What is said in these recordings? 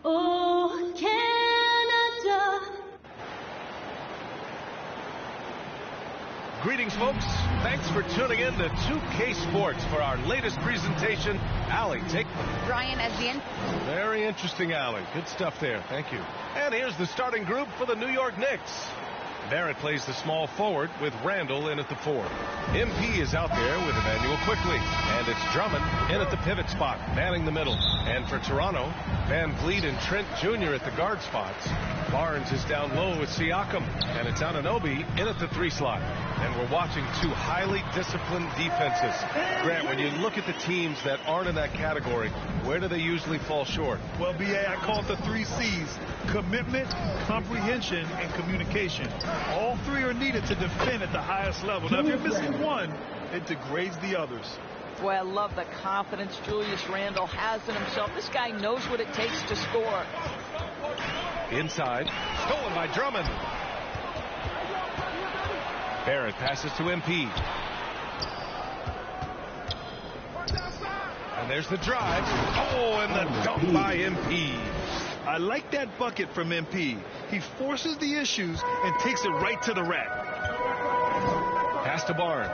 Oh, Canada. Greetings, folks. Thanks for tuning in to 2K Sports for our latest presentation. Allie, take Brian as the end. Very interesting, Allie. Good stuff there. Thank you. And here's the starting group for the New York Knicks. Barrett plays the small forward with Randall in at the 4. MP is out there with Emmanuel Quickly. And it's Drummond in at the pivot spot, manning the middle. And for Toronto, Van Vliet and Trent Jr. at the guard spots. Barnes is down low with Siakam. And it's Anunoby in at the 3 slot. And we're watching two highly disciplined defenses. Grant, when you look at the teams that aren't in that category, where do they usually fall short? Well, B.A., I call it the 3 C's. Commitment, comprehension, and communication. All 3 are needed to defend at the highest level. Now, if you're missing one, it degrades the others. Boy, I love the confidence Julius Randle has in himself. This guy knows what it takes to score. Inside, stolen by Drummond. Barrett passes to MP. And there's the drive. Oh, and the dunk by MP. I like that bucket from MP. He forces the issues and takes it right to the rack. Pass to Barnes.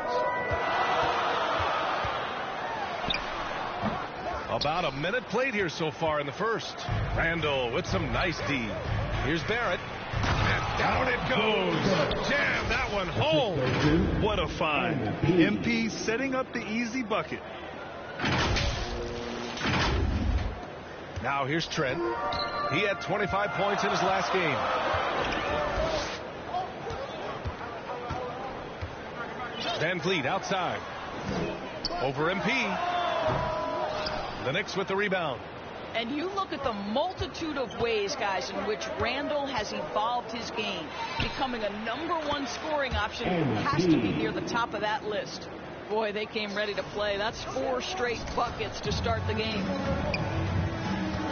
About a minute played here so far in the first. Randall with some nice D. Here's Barrett. And down it goes. Jam that one home. What a find. MP setting up the easy bucket. Now here's Trent. He had 25 points in his last game. Van Vliet outside. Over MP. The Knicks with the rebound. And you look at the multitude of ways, guys, in which Randall has evolved his game. Becoming a #1 scoring option has to be near the top of that list. Boy, they came ready to play. That's 4 straight buckets to start the game.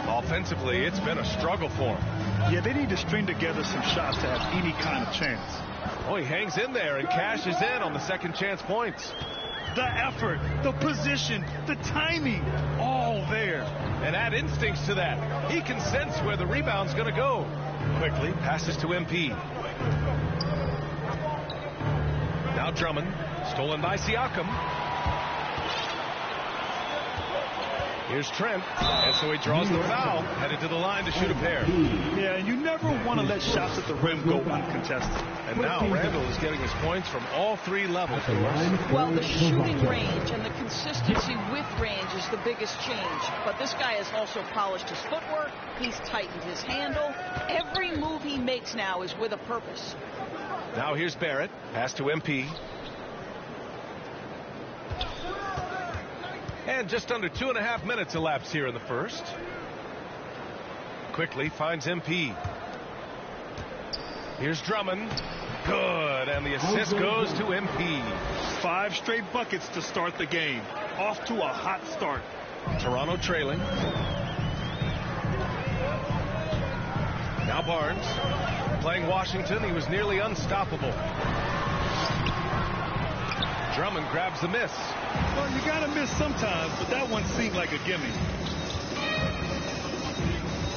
Offensively, it's been a struggle for him. Yeah, they need to string together some shots to have any kind of chance. Oh, he hangs in there and cashes in on the second chance points. The effort, the position, the timing, all there. And add instincts to that. He can sense where the rebound's going to go. Quickly passes to MP. Now Drummond, stolen by Siakam. Here's Trent, and so he draws the foul, headed to the line to shoot a pair. Yeah, and you never want to let shots at the rim go uncontested. And now Randall is getting his points from all 3 levels. Well, the shooting range and the consistency with range is the biggest change. But this guy has also polished his footwork. He's tightened his handle. Every move he makes now is with a purpose. Now here's Barrett, pass to MP. And just under 2.5 minutes elapsed here in the first. Quickly finds MP. Here's Drummond. Good, and the assist goes to MP. 5 straight buckets to start the game. Off to a hot start. Toronto trailing. Now Barnes. Playing Washington, he was nearly unstoppable. Drummond grabs the miss. Well, you got to miss sometimes, but that one seemed like a gimme.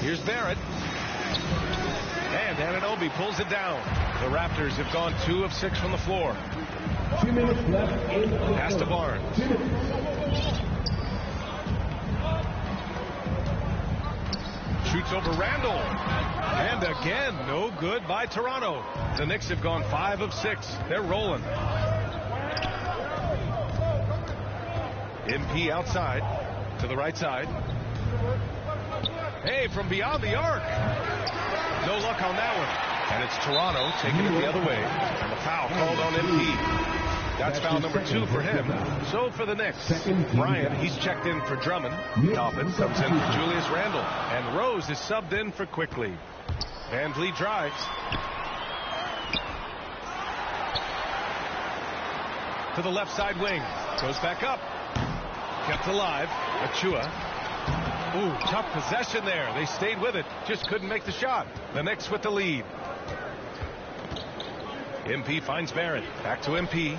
Here's Barrett. And Anunoby pulls it down. The Raptors have gone 2 of 6 from the floor. 2 minutes left in the pass to Barnes. Shoots over Randall. And again, no good by Toronto. The Knicks have gone 5 of 6. They're rolling. MP outside to the right side. Hey, from beyond the arc. No luck on that one. And it's Toronto taking it the other way. And the foul called on MP. That's foul number 2 for him. So for the Knicks, Bryant, he's checked in for Drummond. Toppin comes in for Julius Randle. And Rose is subbed in for Quickly. Van Vliet drives. To the left side wing. Goes back up. Kept alive. Achua. Ooh, tough possession there. They stayed with it. Just couldn't make the shot. The Knicks with the lead. MP finds Barrett. Back to MP.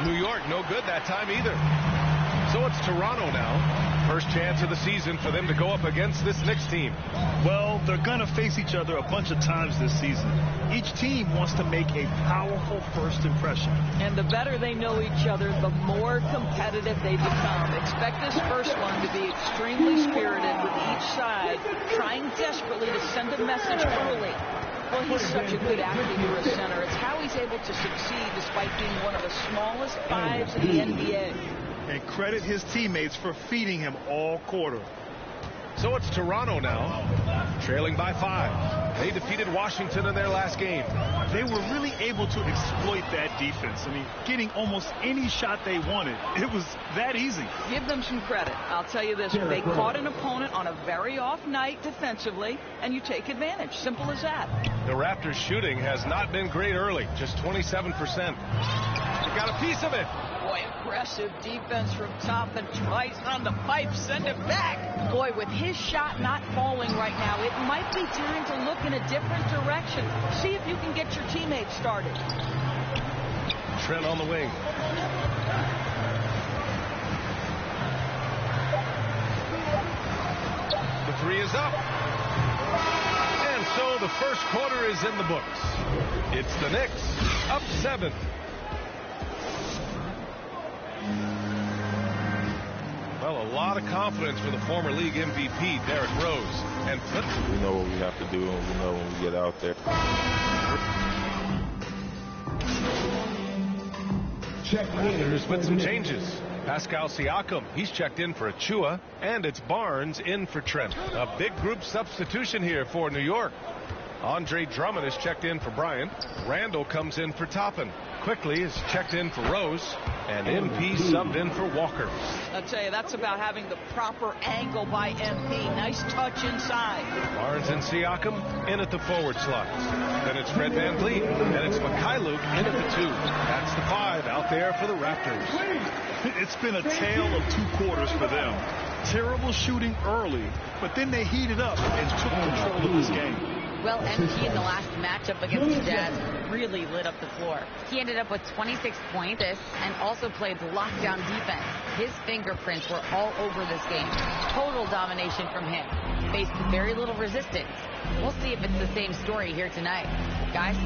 New York no good that time either. So it's Toronto now. First chance of the season for them to go up against this Knicks team. Well, they're going to face each other a bunch of times this season. Each team wants to make a powerful first impression. And the better they know each other, the more competitive they become. Expect this first one to be extremely spirited, with each side trying desperately to send a message early. Well, he's such a good athlete for a center. It's how he's able to succeed despite being one of the smallest fives in the NBA. And credit his teammates for feeding him all quarter. So it's Toronto now, trailing by 5. They defeated Washington in their last game. They were really able to exploit that defense. I mean, getting almost any shot they wanted. It was that easy. Give them some credit. I'll tell you this. They caught an opponent on a very off night defensively, and you take advantage. Simple as that. The Raptors' shooting has not been great early, just 27%. They got a piece of it. Boy, aggressive defense from Toppin. Twice on the pipe, send it back. Boy, with his shot not falling right now, it might be time to look in a different direction. See if you can get your teammates started. Trent on the wing. The three is up. And so the first quarter is in the books. It's the Knicks up 7. Well, a lot of confidence for the former league MVP, Derrick Rose. And we know what we have to do, and we know when we get out there. There's been some changes. Pascal Siakam, he's checked in for Achua, and it's Barnes in for Trent. A big group substitution here for New York. Andre Drummond is checked in for Bryant. Randall comes in for Toppin. Quickly is checked in for Rose, and MP subbed in for Walker. I'll tell you, that's about having the proper angle by MP. Nice touch inside. Barnes and Siakam in at the forward slots. Then it's Fred VanVleet, and it's Mikhailuk in at the 2. That's the 5 out there for the Raptors. It's been a tale of 2 quarters for them. Terrible shooting early, but then they heated up and took control of this game. Well, MP in the last matchup against the Jazz really lit up the floor. He ended up with 26 points and also played lockdown defense. His fingerprints were all over this game. Total domination from him. Faced very little resistance. We'll see if it's the same story here tonight. Guys?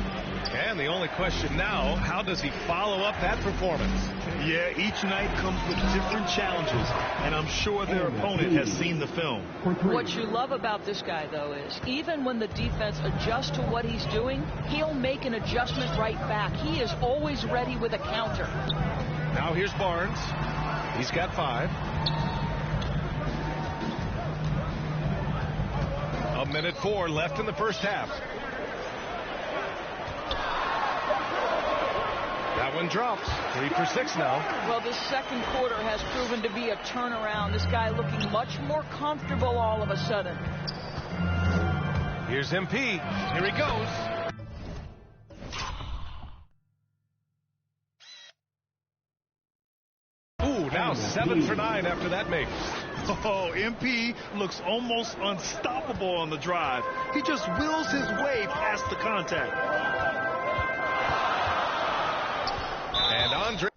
And the only question now, how does he follow up that performance? Yeah, each night comes with different challenges, and I'm sure their opponent has seen the film. What you love about this guy, though, is even when the defense adjusts to what he's doing, he'll make an adjustment right back. He is always ready with a counter. Now here's Barnes. He's got 5. A minute 4 left in the first half. That one drops. 3 for 6 now. Well, this second quarter has proven to be a turnaround. This guy looking much more comfortable all of a sudden. Here's MP. Here he goes. Ooh, now 7 for 9 after that make. Oh, MP looks almost unstoppable on the drive. He just wills his way past the contact. And Andre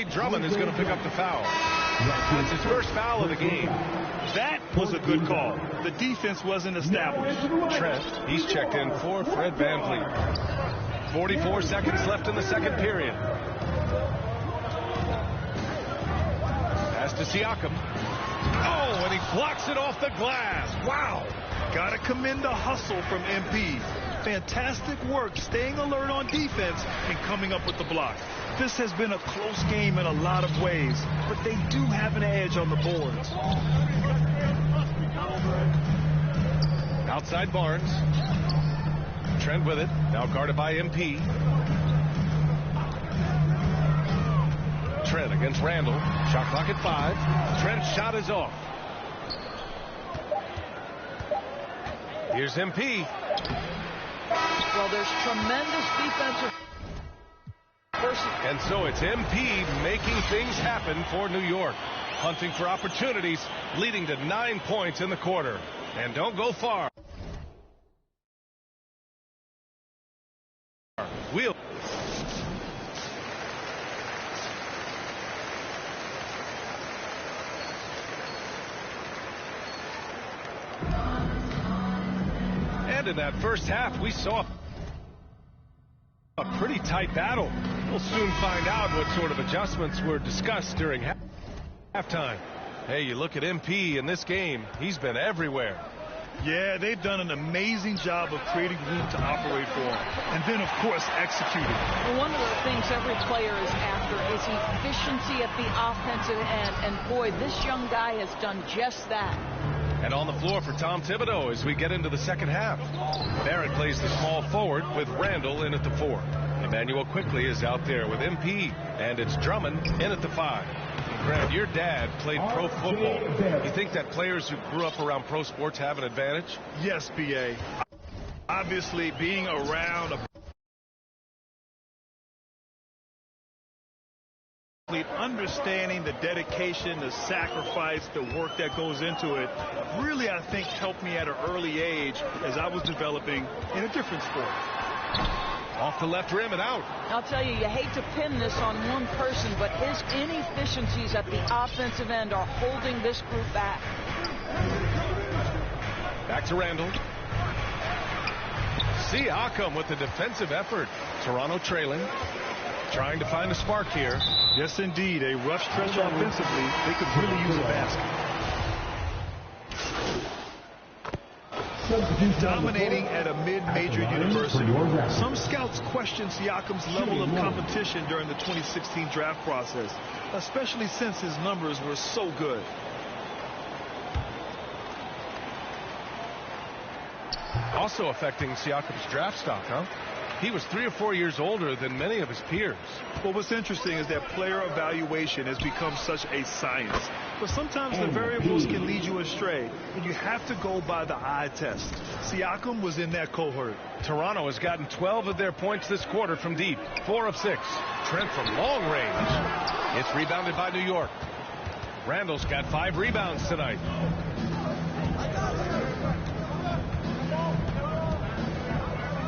Drummond is going to pick up the foul. That's his first foul of the game. That was a good call. The defense wasn't established. Trent, he's checked in for Fred VanVleet. 44 seconds left in the second period. Pass to Siakam. Oh, and he blocks it off the glass. Wow. Gotta commend the hustle from MP. Fantastic work staying alert on defense and coming up with the block. This has been a close game in a lot of ways, but they do have an edge on the boards. Outside Barnes. Trent with it. Now guarded by MP. Trent against Randall. Shot clock at 5. Trent's shot is off. Here's MP. Well, there's tremendous defensive. And so it's MP making things happen for New York. Hunting for opportunities, leading to 9 points in the quarter. And don't go far. Wheel. And in that first half, we saw a pretty tight battle. We'll soon find out what sort of adjustments were discussed during halftime. Hey, you look at MP in this game, he's been everywhere. Yeah, they've done an amazing job of creating room to operate for him. And then, of course, executing. Well, one of the things every player is after is efficiency at the offensive end. And boy, this young guy has done just that. And on the floor for Tom Thibodeau as we get into the second half. Barrett plays the small forward with Randall in at the 4. Emmanuel Quickley is out there with MP. And it's Drummond in at the 5. Grant, your dad played pro football. You think that players who grew up around pro sports have an advantage? Yes, B.A. Obviously, being around understanding the dedication, the sacrifice, the work that goes into it, really, I think, helped me at an early age as I was developing in a different sport. Off the left rim and out. I'll tell you, you hate to pin this on one person, but his inefficiencies at the offensive end are holding this group back. Back to Randall. Siakam with the defensive effort. Toronto trailing. Trying to find a spark here. Yes, indeed. A rough stretch offensively. They could really use a basket. Dominating at a mid-major university. Some scouts question Siakam's level of competition during the 2016 draft process, especially since his numbers were so good. Also affecting Siakam's draft stock, huh? He was 3 or 4 years older than many of his peers. Well, what's interesting is that player evaluation has become such a science. But sometimes the variables can lead you astray, and you have to go by the eye test. Siakam was in that cohort. Toronto has gotten 12 of their points this quarter from deep. 4 of 6. Trent from long range. It's rebounded by New York. Randall's got 5 rebounds tonight.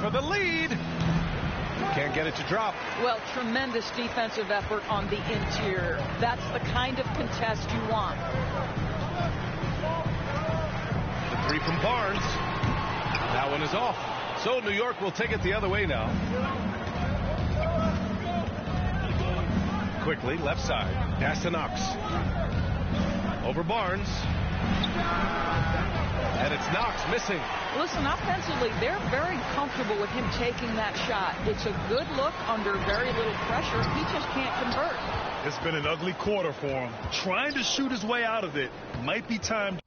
For the lead. Can't get it to drop. Well, tremendous defensive effort on the interior. That's the kind of contest you want. The 3 from Barnes. That one is off. So New York will take it the other way now. Quickly, left side. Pass to Knox. Over Barnes. And it's Knox missing. Listen, offensively, they're very comfortable with him taking that shot. It's a good look under very little pressure. He just can't convert. It's been an ugly quarter for him. Trying to shoot his way out of it. Might be time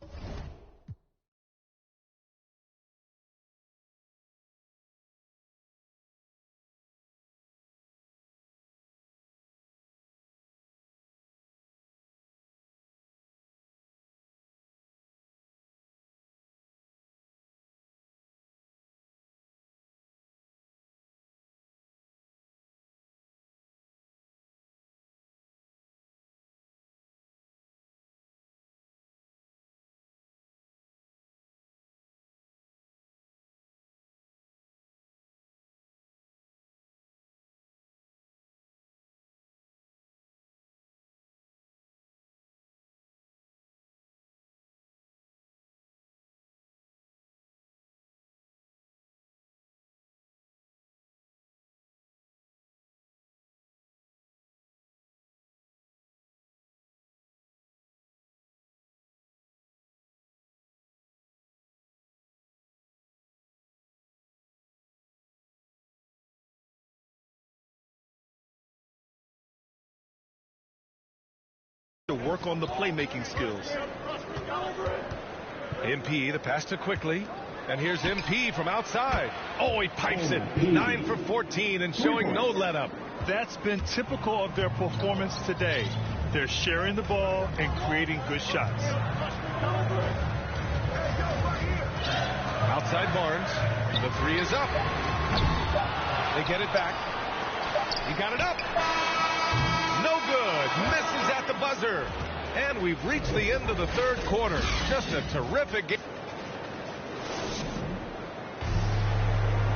to work on the playmaking skills. MP, the pass to Quickly. And here's MP from outside. Oh, he pipes it. 9 for 14 and showing no let up. That's been typical of their performance today. They're sharing the ball and creating good shots. Outside Barnes. The 3 is up. They get it back. He got it up. No good. Misses at the buzzer. And we've reached the end of the third quarter. Just a terrific game.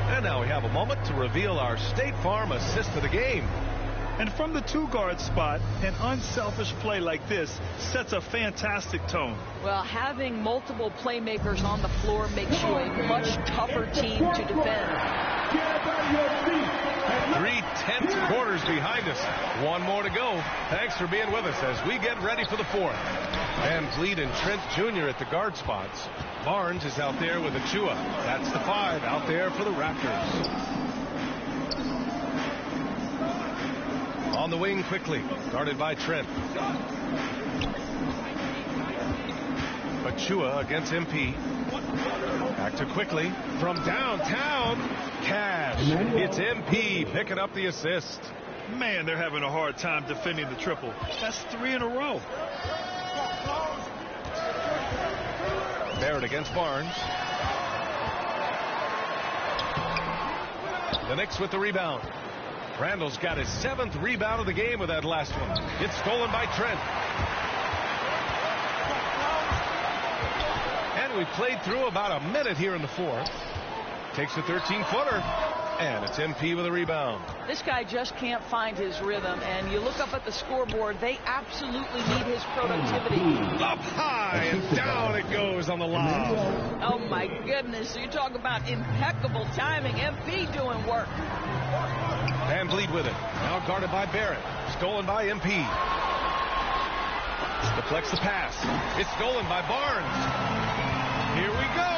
And now we have a moment to reveal our State Farm assist of the game. And from the 2-guard spot, an unselfish play like this sets a fantastic tone. Well, having multiple playmakers on the floor makes you a much tougher team to defend. 3/10 quarters behind us. One more to go. Thanks for being with us as we get ready for the fourth. Van Vliet and Trent Jr. at the guard spots. Barnes is out there with Achua. That's the 5 out there for the Raptors. On the wing Quickly, guarded by Trent. Achua against MP. Back to Quickly from downtown. Cash. It's MP picking up the assist. Man, they're having a hard time defending the triple. That's 3 in a row. Barrett against Barnes. The Knicks with the rebound. Randall's got his 7th rebound of the game with that last one. It's stolen by Trent. And we played through about a minute here in the fourth. Takes a 13-footer. And it's MP with a rebound. This guy just can't find his rhythm, and you look up at the scoreboard, they absolutely need his productivity. Up high and down it goes on the lob. Oh my goodness, you talk about impeccable timing. MP doing work. Van Vliet with it. Now guarded by Barrett. Stolen by MP. Deflects the pass. It's stolen by Barnes. Here we go.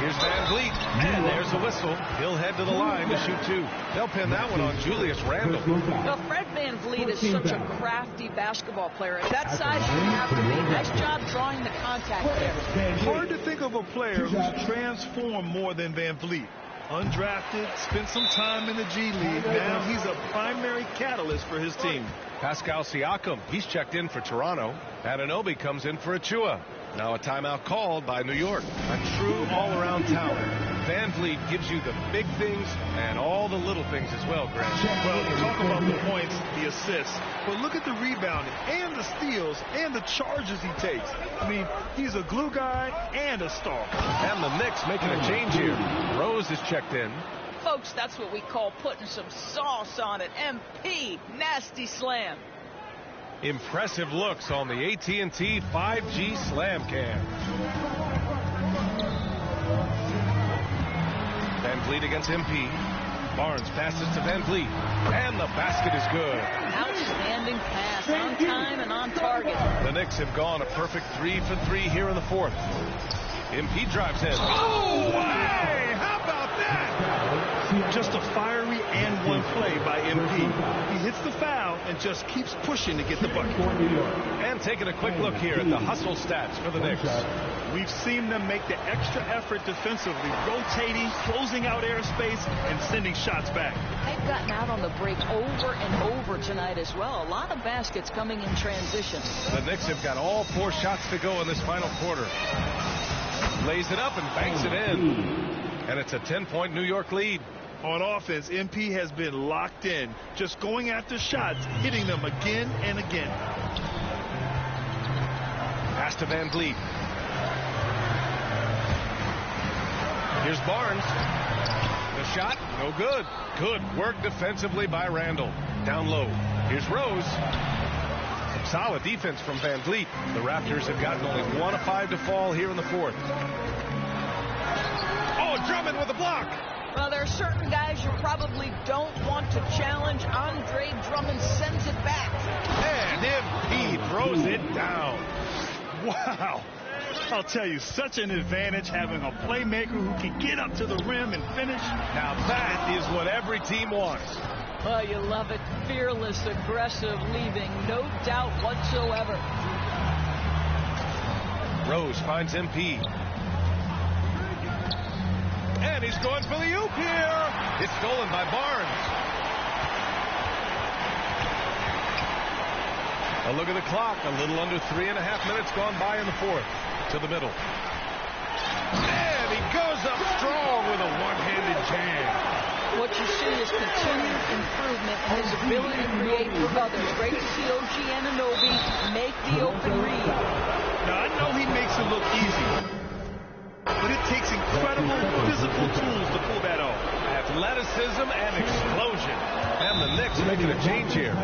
Here's Van Vliet, and there's the whistle. He'll head to the line to shoot 2. They'll pin that one on Julius Randle. Well, Fred Van Vliet is such a crafty basketball player. At that size, you have to be. Nice job drawing the contact there. Hard to think of a player who's transformed more than Van Vliet. Undrafted, spent some time in the G League. Now he's a primary catalyst for his team. Pascal Siakam, he's checked in for Toronto. Anunoby comes in for Achua. Now a timeout called by New York. A true all-around talent. Van Vliet gives you the big things and all the little things as well, Grant. Well, talk about the points, the assists, but look at the rebounding and the steals and the charges he takes. I mean, he's a glue guy and a star. And the Knicks making a change here. Rose is checked in. Folks, that's what we call putting some sauce on it. MP, nasty slam. Impressive looks on the AT&T 5G Slam Cam. Van Vliet against MP. Barnes passes to Van Vliet. And the basket is good. Outstanding pass, on time and on target. The Knicks have gone a perfect 3 for 3 here in the fourth. MP drives in. Oh, hey! How about that? Just a fiery and one play by MP. He hits the foul and just keeps pushing to get the bucket. And taking a quick look here at the hustle stats for the Knicks. We've seen them make the extra effort defensively, rotating, closing out airspace, and sending shots back. They've gotten out on the break over and over tonight as well. A lot of baskets coming in transition. The Knicks have got all 4 shots to go in this final quarter. Lays it up and banks it in. And it's a 10-point New York lead. On offense, MP has been locked in, just going after shots, hitting them again and again. Pass to Van Vliet. Here's Barnes. The shot, no good. Good work defensively by Randall. Down low. Here's Rose. Some solid defense from Van Vliet. The Raptors have gotten only 1 of 5 to fall here in the fourth. Oh, Drummond with a block. Well, there are certain guys you probably don't want to challenge. Andre Drummond sends it back. And MP throws it down. Wow. I'll tell you, such an advantage having a playmaker who can get up to the rim and finish. Now that is what every team wants. Oh, you love it. Fearless, aggressive, leaving no doubt whatsoever. Rose finds MP. And he's going for the oop here. It's stolen by Barnes. A look at the clock. A little under 3.5 minutes gone by in the fourth. To the middle. And he goes up strong with a one-handed jam. What you see is continued improvement in his ability to create for others. Great to see OG Anunoby make the open read. Now, I know he makes it look easy, but it takes incredible physical tools to pull that off. Athleticism and explosion. And the Knicks making a change here.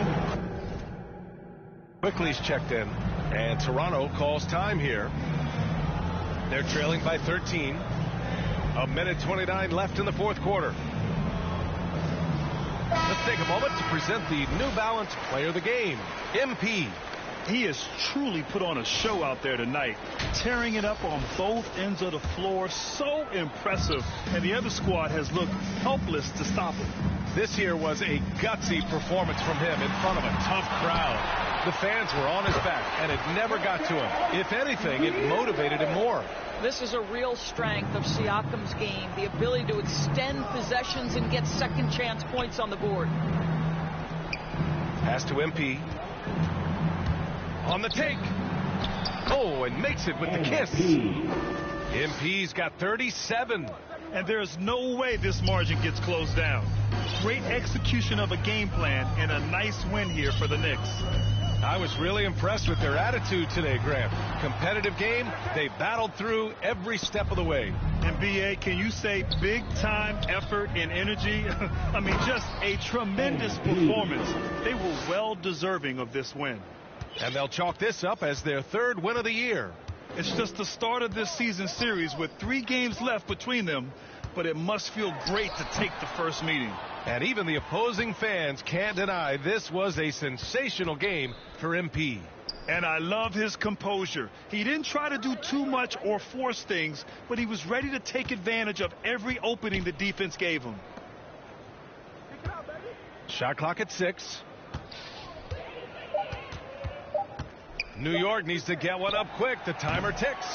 Quickly's checked in, and Toronto calls time here. They're trailing by 13. 1:29 left in the fourth quarter. Let's take a moment to present the New Balance Player of the Game, MP. He has truly put on a show out there tonight, tearing it up on both ends of the floor. So impressive, and the other squad has looked helpless to stop him. This here was a gutsy performance from him in front of a tough crowd. The fans were on his back, and it never got to him. If anything, it motivated him more. This is a real strength of Siakam's game, the ability to extend possessions and get second chance points on the board. Pass to MP. On the take. Oh, and makes it with the kiss. MP's got 37. And there's no way this margin gets closed down. Great execution of a game plan and a nice win here for the Knicks. I was really impressed with their attitude today, Graham. Competitive game. They battled through every step of the way. And BA, can you say big time effort and energy? I mean, just a tremendous performance. They were well deserving of this win. And they'll chalk this up as their third win of the year. It's just the start of this season series with 3 games left between them, but it must feel great to take the first meeting. And even the opposing fans can't deny this was a sensational game for MP. And I love his composure. He didn't try to do too much or force things, but he was ready to take advantage of every opening the defense gave him. Shot clock at 6. New York needs to get one up quick. The timer ticks.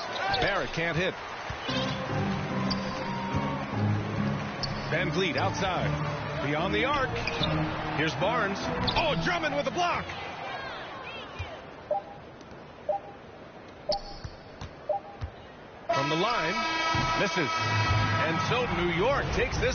Barrett can't hit. Van Vliet outside. Beyond the arc. Here's Barnes. Oh, Drummond with the block. From the line. Misses. And so New York takes this